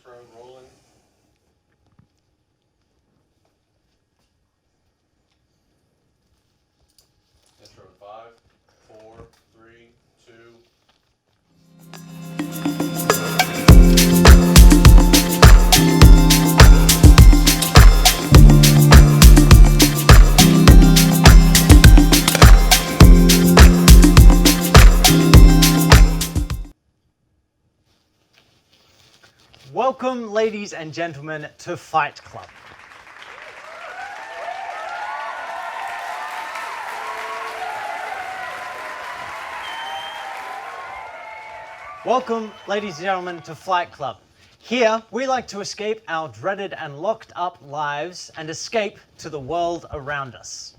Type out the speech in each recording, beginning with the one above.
Intro rolling. Intro in 5, 4, 3, 2. Welcome, ladies and gentlemen, to Fight Club. Welcome, ladies and gentlemen, to Fight Club. Here, we like to escape our dreaded and locked up lives and escape to the world around us.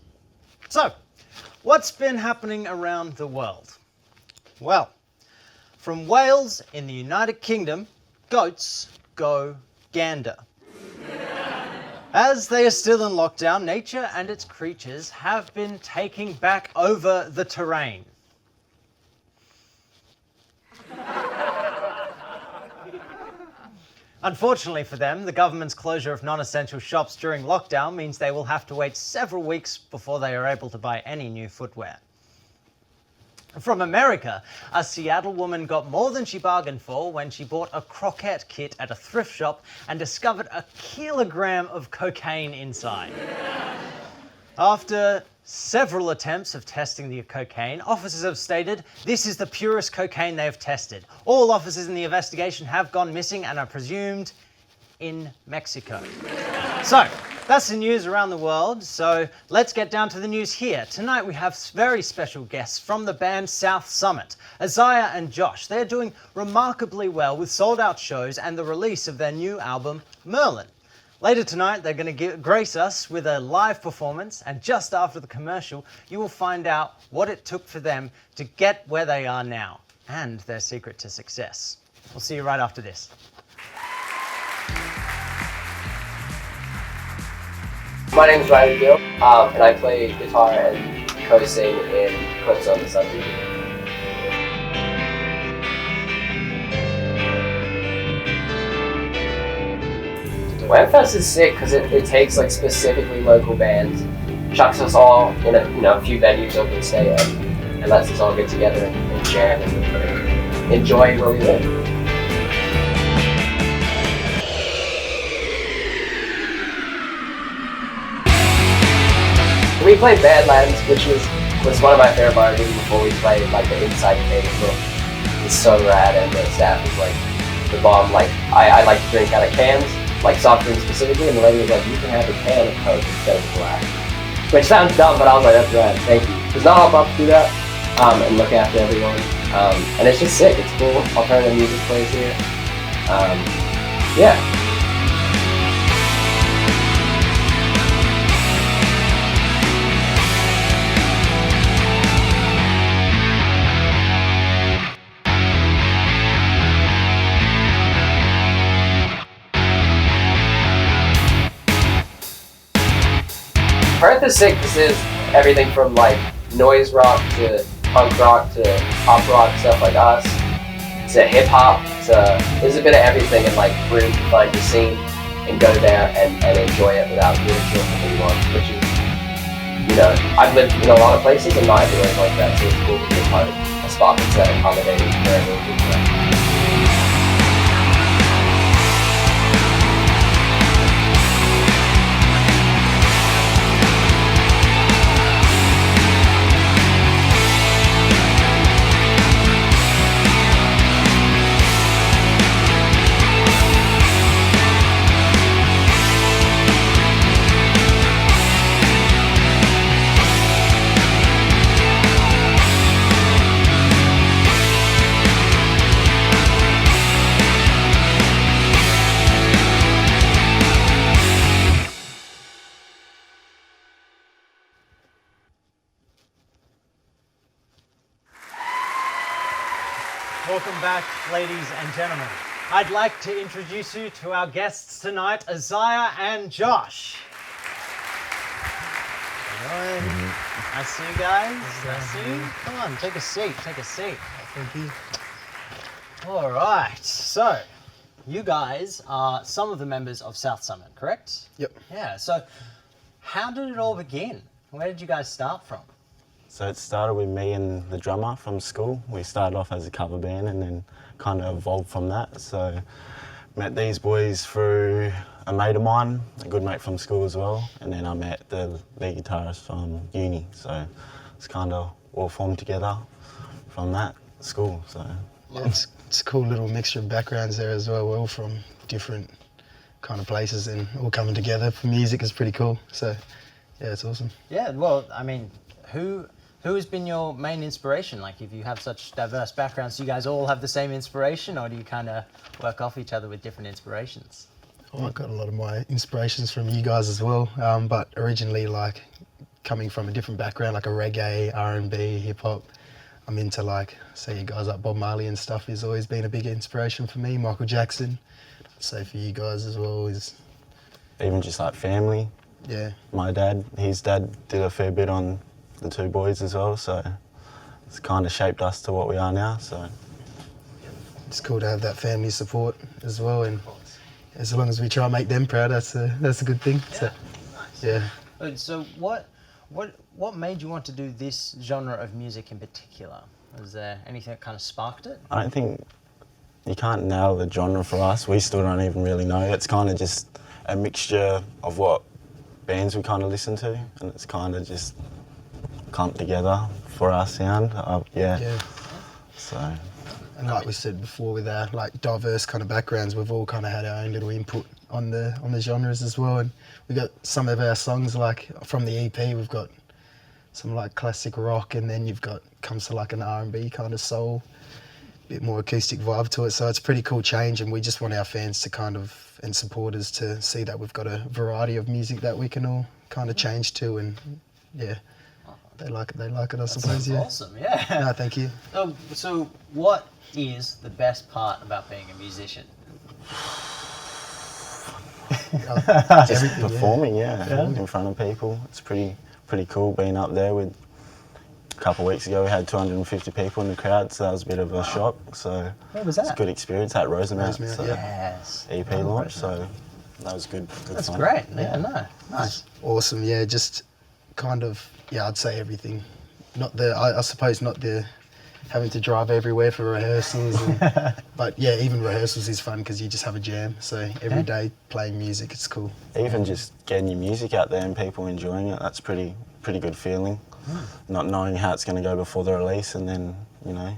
So, what's been happening around the world? Well, from Wales in the United Kingdom, goats go gander. As they are still in lockdown, nature and its creatures have been taking back over the terrain. Unfortunately for them, the government's closure of non-essential shops during lockdown means they will have to wait several weeks before they are able to buy any new footwear. From America, a Seattle woman got more than she bargained for when she bought a croquette kit at a thrift shop and discovered a kilogram of cocaine inside. After several attempts of testing the cocaine, officers have stated this is the purest cocaine they have tested. All officers in the investigation have gone missing and are presumed in Mexico. So, that's the news around the world, so let's get down to the news here. Tonight we have very special guests from the band South Summit, Isaiah and Josh. They're doing remarkably well with sold-out shows and the release of their new album, Merlin. Later tonight, they're going to grace us with a live performance, and just after the commercial, you will find out what it took for them to get where they are now, and their secret to success. We'll see you right after this. My name is Ryder Gill, and I play guitar and co-sing in Clips on the Sunday. Webfest is sick because it takes like specifically local bands, chucks us all in a few venues over the state, and lets us all get together and jam and enjoy where we live. We played Badlands, which was one of my favorite bars even before we played. Like the inside table is so rad, and the staff is like the bomb. Like I like to drink out of cans, like soft drinks specifically, and the lady was like, you can have a can of Coke instead of glass. Which sounds dumb, but I was like, that's rad, thank you. There's not all about to do that, and look after everyone. And it's just sick, it's cool. Alternative music plays here. Yeah. Perth is sick because it's everything from like noise rock to punk rock to pop rock, stuff like us, to hip hop, there's a bit of everything, and like really find your scene and go there and enjoy it without ridicule from anyone, which is, I've lived in a lot of places and not everywhere like that, so it's cool to be a part of a spot that's that accommodating for everyone. Welcome back, ladies and gentlemen. I'd like to introduce you to our guests tonight, Isaiah and Josh. Hello. Nice to see you guys. Nice to see you. Come on, take a seat. Take a seat. Thank you. All right. So, you guys are some of the members of South Summit, correct? Yep. Yeah. So, how did it all begin? Where did you guys start from? So it started with me and the drummer from school. We started off as a cover band and then kind of evolved from that. So met these boys through a mate of mine, a good mate from school as well, and then I met the lead guitarist from uni. So it's kind of all formed together from that school. So Yeah, it's a cool little mixture of backgrounds there as well. We're all from different kind of places and all coming together for music is pretty cool. So yeah, it's awesome. Yeah. Well, I mean, who has been your main inspiration? Like, if you have such diverse backgrounds, do you guys all have the same inspiration, or do you kind of work off each other with different inspirations? Oh, I got a lot of my inspirations from you guys as well, but originally like coming from a different background, like a reggae, R&B, hip hop. I'm into like, say you guys like Bob Marley and stuff has always been a big inspiration for me. Michael Jackson. So for you guys as well is, even just like family, yeah. my dad, his dad did a fair bit on the two boys as well. So it's kind of shaped us to what we are now. So It's cool to have that family support as well, and as long as we try and make them proud, that's a good thing. So, yeah. So what made you want to do this genre of music in particular? Was there anything that kind of sparked it? I don't think you can't nail the genre for us. We still don't even really know. It's kind of just a mixture of what bands we kind of listen to, and it's kind of just come together for our sound. Yeah. So And like we said before, with our like diverse kind of backgrounds, we've all kind of had our own little input on the genres as well. And we got some of our songs like from the EP. We've got some like classic rock, and then you've got comes to like an R&B kind of soul, bit more acoustic vibe to it. So it's a pretty cool change, and we just want our fans to kind of and supporters to see that we've got a variety of music that we can all kind of change to, and yeah. They like it, I suppose, yeah. Awesome, yeah. No, thank you. So what is the best part about being a musician? just Everything, performing, yeah, in front of people. It's pretty cool being up there with. A couple of weeks ago, we had 250 people in the crowd, so that was a bit of a shock. So Where was it's that? a good experience at Rosemount. Rosemount, So Yes. EP launch, so that was good. That's fun. great. Yeah, no. Nice. Awesome, yeah, just kind of, yeah, I'd say everything. Not the, I suppose not the having to drive everywhere for rehearsals, but yeah, even rehearsals is fun because you just have a jam. So every day playing music, it's cool. Even just getting your music out there and people enjoying it, that's pretty good feeling. Not knowing how it's going to go before the release, and then, you know,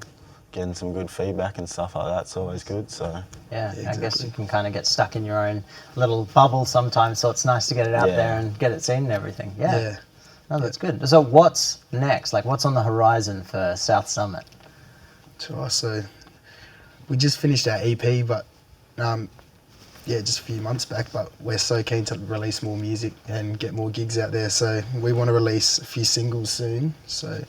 getting some good feedback and stuff like that's always good. So Yeah, I guess exactly. you can kind of get stuck in your own little bubble sometimes, so it's nice to get it out Yeah. there and get it seen and everything. Yeah. Yeah. No, that's good. So what's next? Like, what's on the horizon for South Summit? To us, so we just finished our EP, but yeah, just a few months back, but we're so keen to release more music and get more gigs out there. So we want to release a few singles soon. So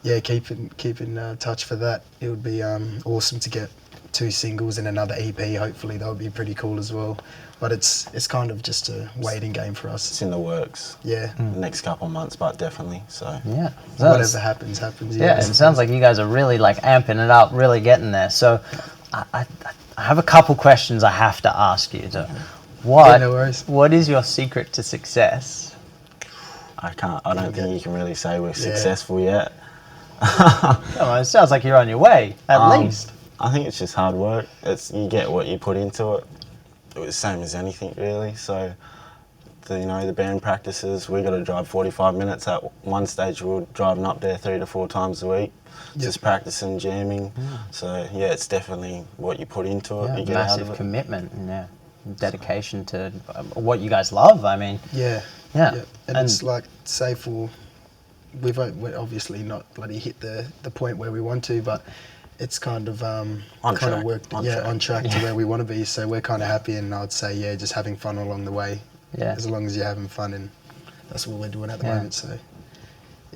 yeah, keep in touch for that. It would be awesome to get 2 singles and another EP. Hopefully that would be pretty cool as well. But it's kind of just a waiting game for us. it's in the works. Yeah. The next couple of months, but definitely. So Yeah. Whatever happens, happens. Yeah, it sounds like you guys are really like amping it up, really getting there. So I have a couple questions I have to ask you. So Yeah, no worries. what is your secret to success? I don't think you can really say we're successful yet. Come on, it sounds like you're on your way, at least. I think it's just hard work. You get what you put into it. It was the same as anything really. So, the band practices, we got to drive 45 minutes. At one stage, we were driving up there 3 to 4 times a week, just practicing, jamming. So yeah, it's definitely what you put into it. Yeah, You get out massive of it. commitment and dedication to what you guys love. I mean, Yeah. Yeah. And it's like, say we're obviously not bloody hit the point where we want to, but it's kind of track. worked On on track. track to where we want to be. So we're kind of happy, and I'd say just having fun along the way. Yeah. As long as you're having fun, and that's what we're doing at the moment. So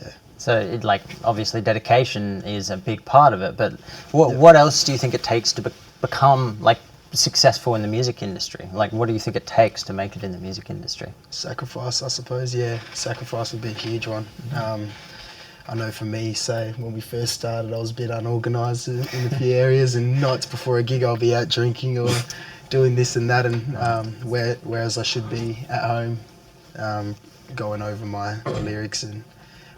yeah. so it obviously dedication is a big part of it. But what else do you think it takes to become successful in the music industry? Like, what do you think it takes to make it in the music industry? Sacrifice, I suppose. Yeah, sacrifice would be a huge one. I know for me, say, when we first started, I was a bit unorganised in a few areas, and nights before a gig I'll be out drinking or doing this and that, and whereas I should be at home going over my lyrics and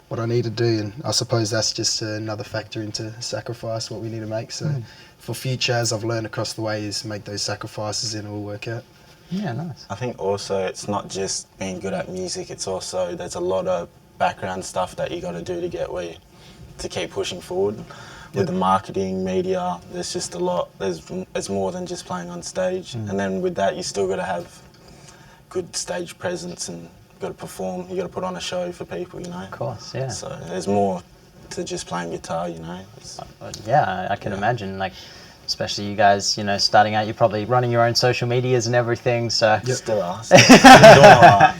what I need to do, and I suppose that's just another factor into sacrifice, what we need to make. So for future, as I've learned across the way, is make those sacrifices and it will work out. Yeah, nice. I think also it's not just being good at music, it's also there's a lot of background stuff that you got to do to get where to keep pushing forward. With the marketing, media, there's just a lot, it's more than just playing on stage. And then with that, you still got to have good stage presence and got to perform, you got to put on a show for people, you know. Of course, yeah. So there's more to just playing guitar, you know. Yeah, I can imagine, like, especially you guys, you know, starting out, you're probably running your own social medias and everything, so... Still are. Still doing all right.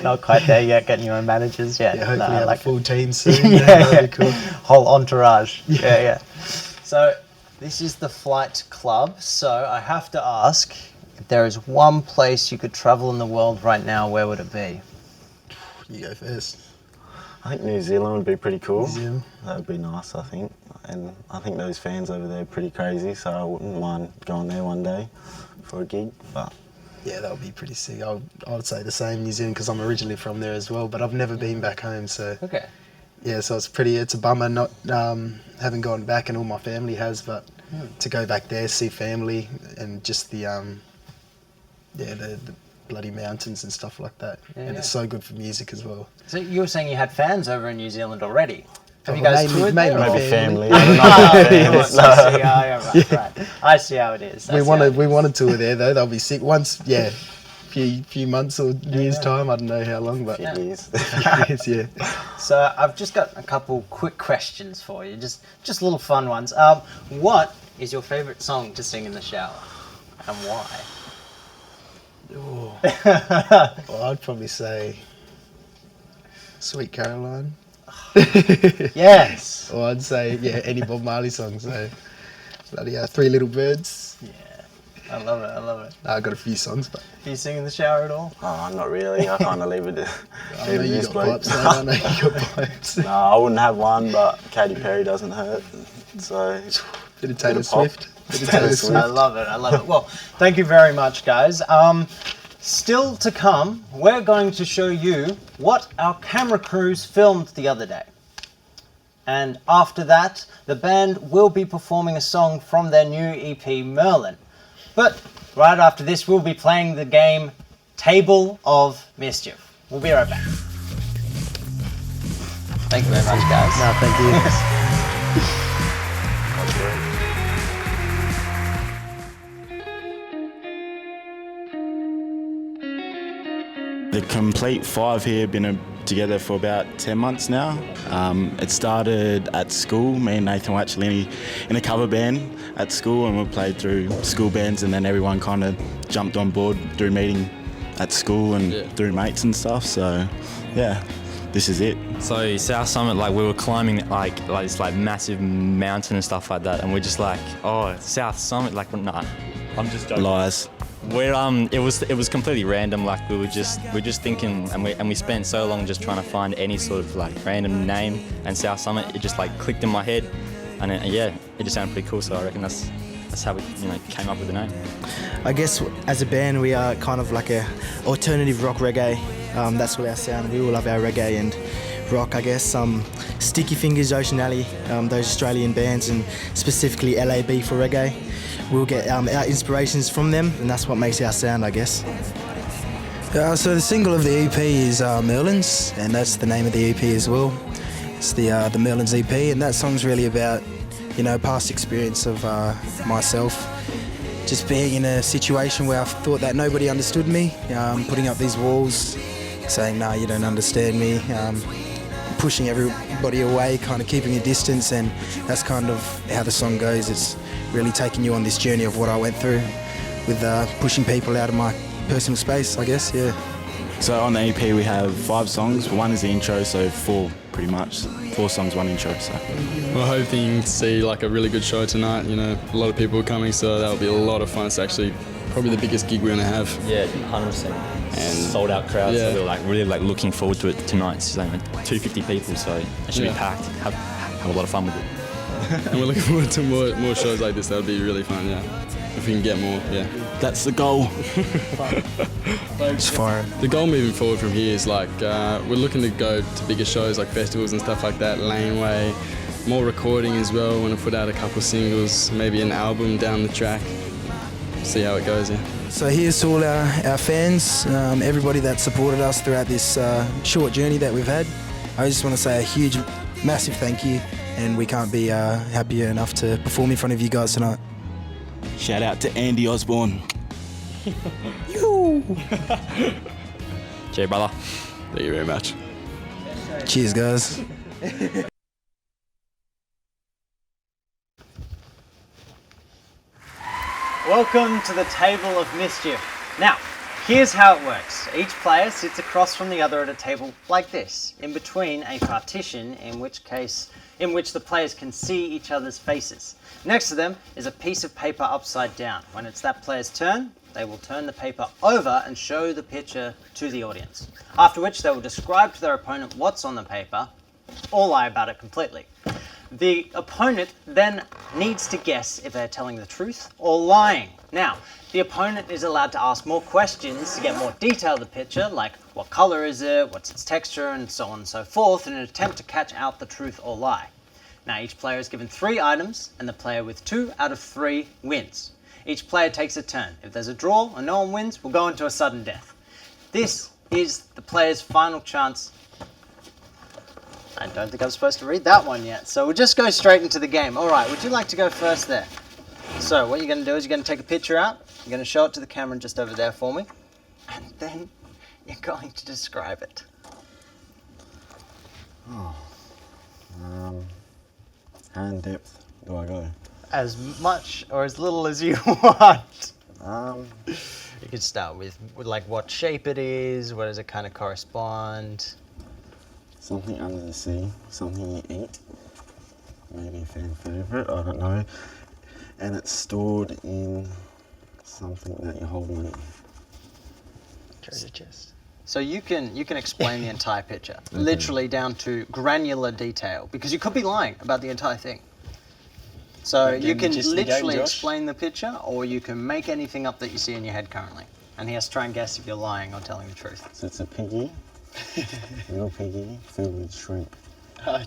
Not quite there yet, getting your own managers, yeah. Yeah, hopefully have like a full team soon. yeah, That'd be cool. Whole entourage. Yeah. So this is the Flight Club, so I have to ask, if there is one place you could travel in the world right now, where would it be? You go first. I think New Zealand would be pretty cool. New Zealand. That would be nice, I think. And I think those fans over there are pretty crazy, so I wouldn't mind going there one day for a gig. But Yeah, that would be pretty sick. I would say the same, New Zealand, because I'm originally from there as well, but I've never been back home, so... Okay. Yeah, so it's a bummer not having gone back, and all my family has, but to go back there, see family, and just the bloody mountains and stuff like that. Yeah, and it's so good for music as well. So you were saying you had fans over in New Zealand already? Have you Well, guys toured there? maybe or- family. Oh, I don't know. I see, right. I see how it is. We want to tour there though. They'll be sick once. Yeah, few months or years time. I don't know how long, but Yeah. Years. yes, yeah. So I've just got a couple quick questions for you, just little fun ones. What is your favourite song to sing in the shower, and why? Well, I'd probably say Sweet Caroline. Yes. Or I'd say, any Bob Marley song. So, bloody Three Little Birds. Yeah, I love it. I've got a few songs, but Do you sing in the shower at all? Oh, not really. I kind of leave it to I know you got pipes, mate. I know you got pipes. No, I wouldn't have one, but Katy Perry doesn't hurt. So, Bit of Taylor Bit of pop. Swift. Bit of Taylor Swift. I love it. Well, thank you very much, guys. Still to come, we're going to show you what our camera crews filmed the other day. And after that, the band will be performing a song from their new EP, Merlin. But right after this, we'll be playing the game Table of Mischief. We'll be right back. Thank you very much, guys. No, thank you. The complete five here have been together for about 10 months now. It started at school. Me and Nathan were actually in a cover band at school, and we played through school bands, and then everyone kind of jumped on board through meeting at school and through mates and stuff. So yeah, this is it. So South Summit, like we were climbing like this like massive mountain and stuff like that, and we're just like, oh, South Summit, like nah, I'm just joking. Lies. We're it was completely random. Like we were just thinking, and we spent so long just trying to find any sort of like random name, and South Summit, it just like clicked in my head, and it just sounded pretty cool. So I reckon that's how we came up with the name. I guess as a band we are kind of like a alternative rock reggae. That's what our sound. We all love our reggae and rock. I guess Sticky Fingers, Ocean Alley, those Australian bands, and specifically LAB for reggae. We'll get our inspirations from them, and that's what makes our sound, I guess. So the single of the EP is Merlins, and that's the name of the EP as well. It's the Merlins EP, and that song's really about, past experience of myself, just being in a situation where I thought that nobody understood me, putting up these walls, saying, "No, you don't understand me," pushing everybody away, kind of keeping a distance, and that's kind of how the song goes. It's really taking you on this journey of what I went through with pushing people out of my personal space, I guess, yeah. So on the EP we have 5 songs. One is the intro, so 4 pretty much. 4 songs, 1 intro. So We're hoping to see like a really good show tonight. A lot of people are coming, so that'll be a lot of fun. It's actually probably the biggest gig we're going to have. Yeah, 100%. And Sold out crowd, Yeah. so we were like really like looking forward to it tonight. It's like 250 people, so it should be packed. Have a lot of fun with it. and we're looking forward to more shows like this. That would be really fun, yeah. If we can get more, yeah. That's the goal. It's fire. The goal moving forward from here is like, we're looking to go to bigger shows like festivals and stuff like that, Laneway, more recording as well. Want to put out a couple singles, maybe an album down the track. See how it goes, yeah. So here's to all our fans, everybody that supported us throughout this short journey that we've had. I just want to say a huge, massive thank you, and we can't be happier enough to perform in front of you guys tonight. Shout out to Andy Osborne. Cheers, brother. Thank you very much. Cheers, guys. Welcome to the Table of Mischief. Now, here's how it works. Each player sits across from the other at a table like this, in between a partition, in which the players can see each other's faces. Next to them is a piece of paper upside down. When it's that player's turn, they will turn the paper over and show the picture to the audience. After which they will describe to their opponent what's on the paper, or lie about it completely. The opponent then needs to guess if they're telling the truth or lying. Now, the opponent is allowed to ask more questions to get more detail of the picture, like what color is it, what's its texture, and so on and so forth, in an attempt to catch out the truth or lie. Now, each player is given 3 items, and the player with 2 out of 3 wins. Each player takes a turn. If there's a draw or no one wins, we'll go into a sudden death. This is the player's final chance. I don't think I'm supposed to read that one yet, so we'll just go straight into the game. All right, would you like to go first there? So what you're going to do is you're going to take a picture out, you're going to show it to the camera just over there for me, and then you're going to describe it. How in depth do I go? As much or as little as you want. You could start with like what shape it is, what does it kind of correspond? Something under the sea, something you eat. Maybe a fan favourite, I don't know. And it's stored in something that you're holding in. Treasure chest. So you can explain the entire picture, literally down to granular detail, because you could be lying about the entire thing. So you can literally explain the picture, or you can make anything up that you see in your head currently. And he has to try and guess if you're lying or telling the truth. So it's a piggy, little piggy filled with shrimp.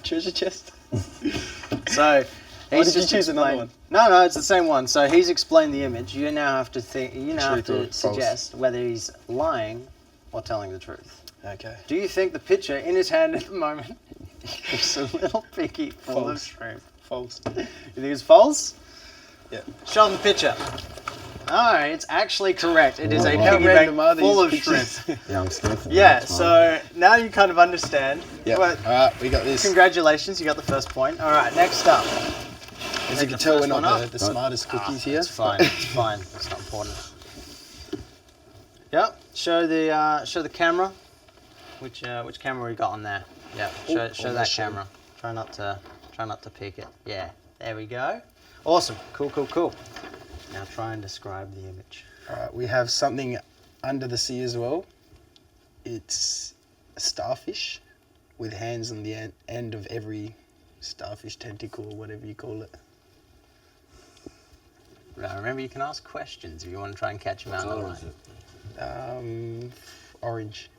Treasure chest. So he's did you just choose another explained. one? No, it's the same one. So he's explained the image. You now have to think. You now have Truth or to false? suggest whether he's lying or telling the truth. Okay. Do you think the picture in his hand at the moment is a little piggy full of False. shrimp? False. You think it's false? Yeah. Show him the picture. Oh, it's actually correct. It is a How piggy random are bank full of these shrimp. pictures? Yeah, I'm scared for that. Yeah, That's fine. so now you kind of understand. Yeah. Well, Alright, we got this. congratulations, you got the first point. All right, next up. As Take you the can tell, we're first not one up. the smartest cookies here. It's fine. It's fine. It's not important. Yep. Show the camera. Which camera we got on there? Yeah. Show that camera. Try not to peek it. Yeah. There we go. Awesome. Cool. Now try and describe the image. Alright, we have something under the sea as well. It's a starfish with hands on the end of every starfish tentacle or whatever you call it. Right, remember you can ask questions if you want to try and catch him out on the line. Orange.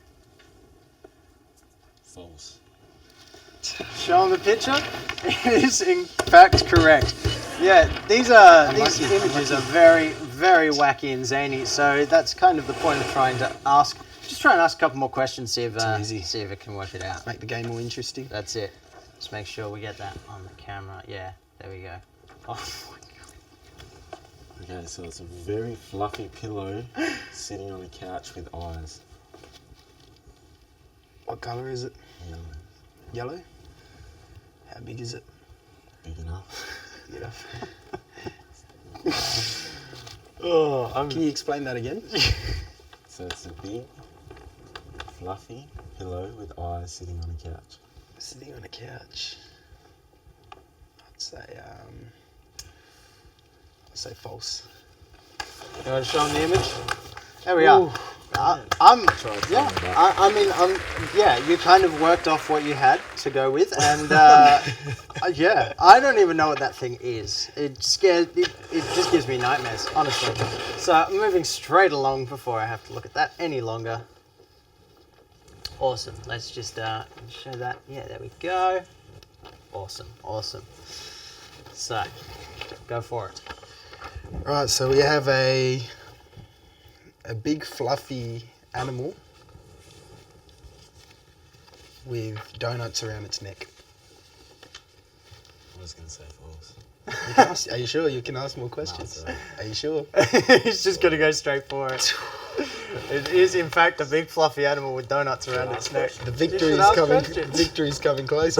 False. Show him the picture. It is in fact correct. Yeah, these images are very, very wacky and zany. So that's kind of the point of trying to ask. Just try and ask a couple more questions, see if it can work it out. Make the game more interesting. That's it. Just make sure we get that on the camera. Yeah, there we go. Oh my god. Okay, so it's a very fluffy pillow sitting on a couch with eyes. What colour is it? Yellow. Yellow? How big is it? Big enough. Big enough. Can you explain that again? So it's a big, fluffy pillow with eyes sitting on a couch. Sitting on a couch. I'd say false. You want to show him the image? There we are. You kind of worked off what you had to go with, and yeah, I don't even know what that thing is. It just gives me nightmares, honestly. So I'm moving straight along before I have to look at that any longer. Awesome. Let's just show that. Yeah, there we go. Awesome. So, go for it. Right, so we have a big fluffy animal with donuts around its neck. I was going to say false. You can ask, are you sure? You can ask more questions. No, are you sure? He's just going to go straight for it. It is, in fact, a big fluffy animal with donuts around its neck. The victory's coming close.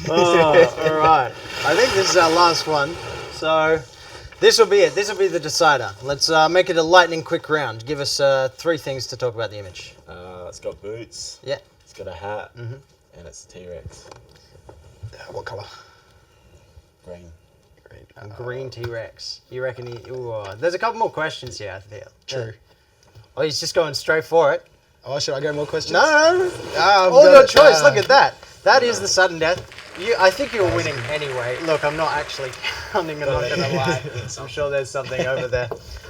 Oh, all right. I think this is our last one. So this will be it. This will be the decider. Let's make it a lightning quick round. Give us 3 things to talk about the image. It's got boots. Yeah. It's got a hat. And it's a T-Rex. What colour? Green. A green T-Rex. You reckon there's a couple more questions here, I feel. True. Oh, he's just going straight for it. Oh, should I go more questions? No. All your choice. Look at that. That is the sudden death. I think you're winning anyway. Look, I'm not actually counting, I'm not going to lie. I'm sure there's something over there.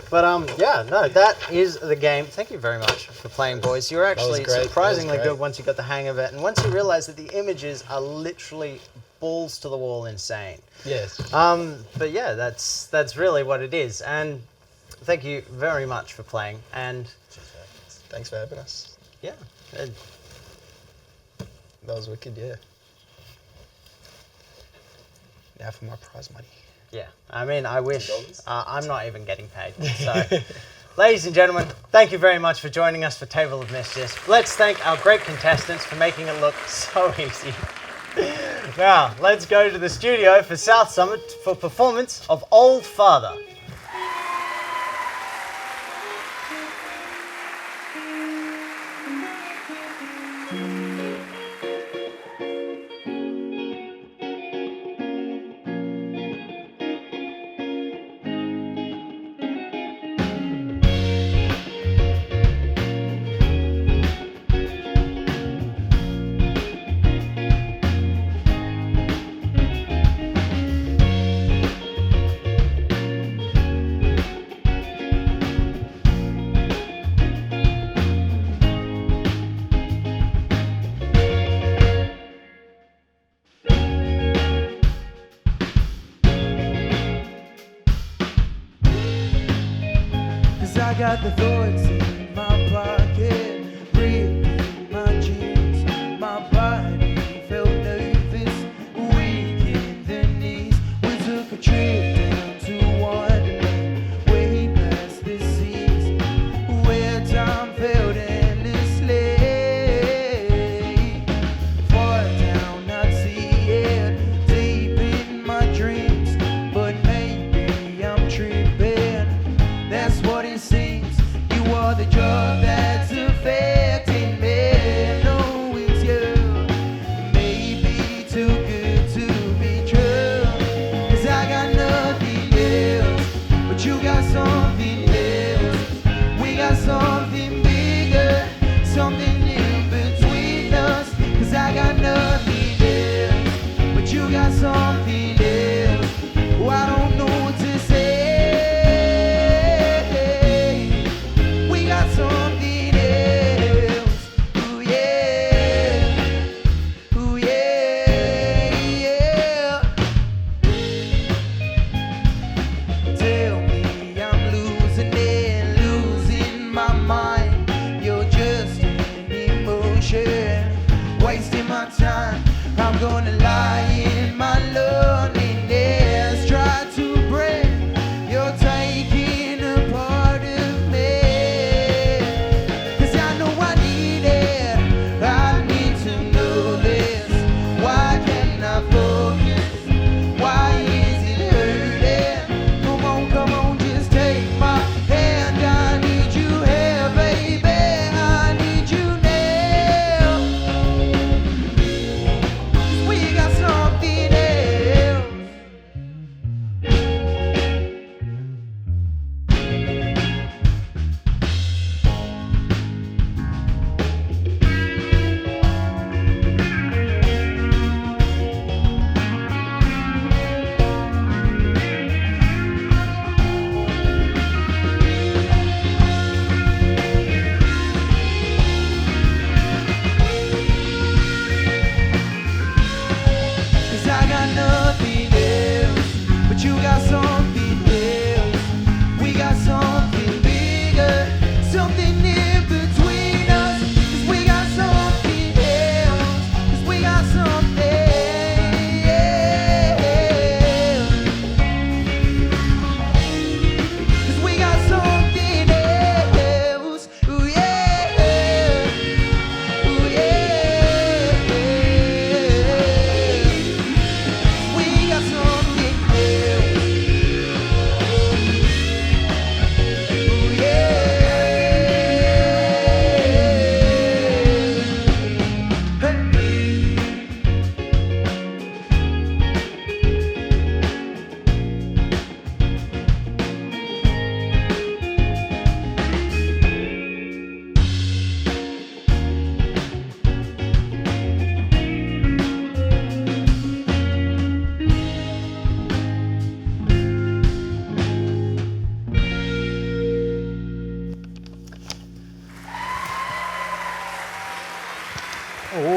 But that is the game. Thank you very much for playing, boys. You were actually surprisingly good once you got the hang of it. And once you realize that the images are literally balls to the wall insane. Yes. But yeah, that's really what it is. And thank you very much for playing. And thanks for having us. Yeah. That was wicked, yeah. Now for my prize money. Yeah, I mean, I wish. I'm not even getting paid. So, ladies and gentlemen, thank you very much for joining us for Table of Mischief. Let's thank our great contestants for making it look so easy. Now, let's go to the studio for South Summit for performance of Old Father. I got the thoughts in my pocket, ripping my jeans. My body felt nervous, weak in the knees. We took a trip down to Wonderland, way past the seas, where time felt endlessly. Far down, I'd see it, deep in my dreams, but maybe I'm tripping. That's what it seems. You are the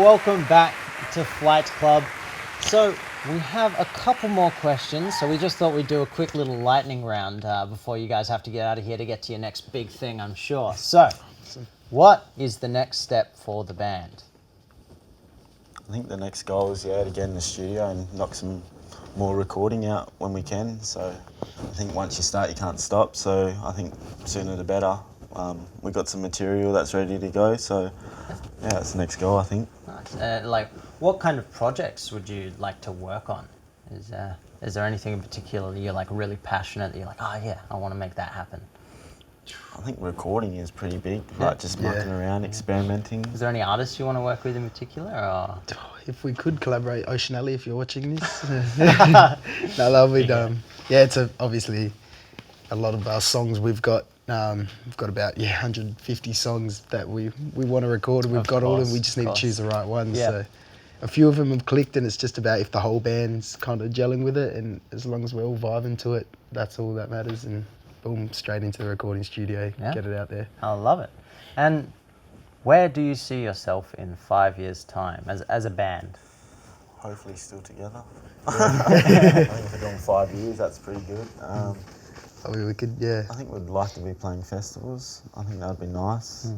welcome back to Flight Club. So we have a couple more questions, so we just thought we'd do a quick little lightning round before you guys have to get out of here to get to your next big thing, I'm sure. So, what is the next step for the band? I think the next goal is to get in the studio and knock some more recording out when we can. So I think once you start, you can't stop. So I think sooner the better. We've got some material that's ready to go. So yeah, that's the next goal, I think. Nice. Like, what kind of projects would you like to work on? Is there anything in particular that you're like really passionate that you're like, oh yeah, I want to make that happen? I think recording is pretty big, like just mucking around, experimenting. Is there any artists you want to work with in particular? Or? If we could collaborate, Ocean Alley, if you're watching this. No, that would it's obviously a lot of our songs we've got about 150 songs that we want to record, and we've got all of them. We just need to choose the right ones. Yeah. So a few of them have clicked, and it's just about if the whole band's kind of gelling with it, and as long as we're all vibing to it, that's all that matters. And boom, straight into the recording studio, get it out there. I love it. And where do you see yourself in 5 years' time as a band? Hopefully still together. I think if we're doing 5 years, that's pretty good. We could, I think we'd like to be playing festivals. I think that'd be nice.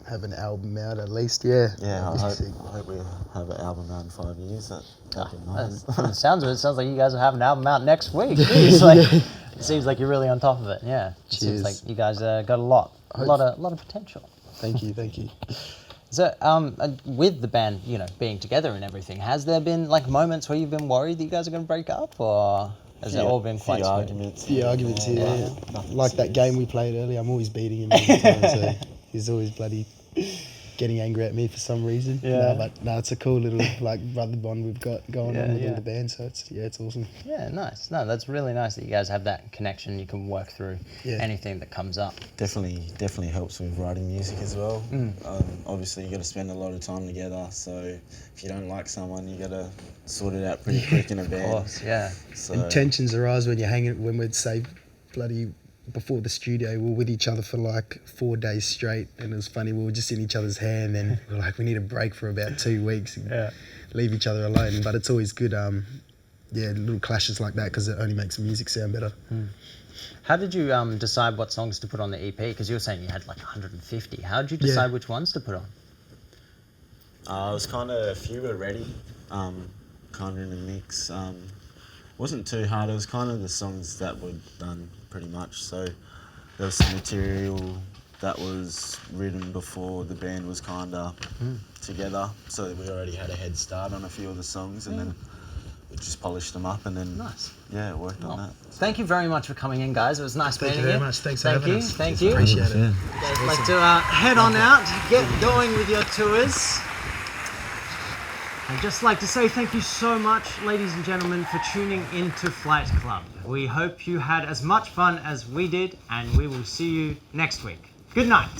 have an album out at least, Yeah, I hope we have an album out in 5 years. That'd be nice. From the sounds of it, sounds like you guys will have an album out next week. Jeez, it seems like you're really on top of it. Yeah, it seems like you guys got a lot of potential. Thank you. So, with the band, being together and everything, has there been like moments where you've been worried that you guys are going to break up, or has it all been quite smooth? Few arguments, yeah. Like that game we played earlier, I'm always beating him every time, so he's always bloody getting angry at me for some reason. No, it's a cool little brother bond we've got going on with all the band, so it's awesome. Yeah, nice. No, that's really nice that you guys have that connection. You can work through anything that comes up. Definitely helps with writing music as well. Obviously, you got to spend a lot of time together. So if you don't like someone, you got to sort it out pretty quick in a band. Of course, yeah. So, and tensions arise when we'd say bloody. Before the studio, we were with each other for like 4 days straight, and it was funny. We were just in each other's hair, and then we were like, we need a break for about 2 weeks and leave each other alone. But it's always good, little clashes like that, because it only makes the music sound better. How did you decide what songs to put on the EP? Because you were saying you had like 150. How did you decide which ones to put on? It was kind of, a few were ready, kind of in a mix. Wasn't too hard. It was kind of the songs that were done pretty much. So there was some material that was written before the band was kind of together. So we already had a head start on a few of the songs, and then we just polished them up, and then it worked on that. Thank you very much for coming in, guys. It was nice meeting you. Thank you very much. Thanks for having us. Thank you. Appreciate it. You guys like to head on out, get going with your tours. I'd just like to say thank you so much, ladies and gentlemen, for tuning into Flight Club. We hope you had as much fun as we did, and we will see you next week. Good night.